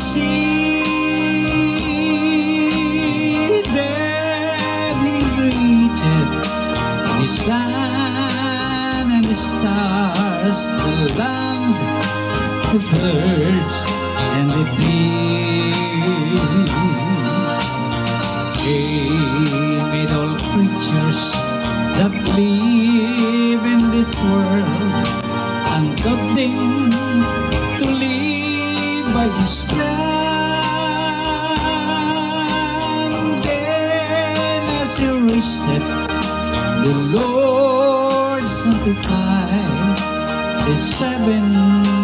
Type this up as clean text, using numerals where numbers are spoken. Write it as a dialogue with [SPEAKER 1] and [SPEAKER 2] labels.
[SPEAKER 1] see that He created the sun and the stars, the land, the birds, and the bees. He made all creatures that live in this world, and taught them to live by His plan. Then as He rested, the Lord sanctified the seventh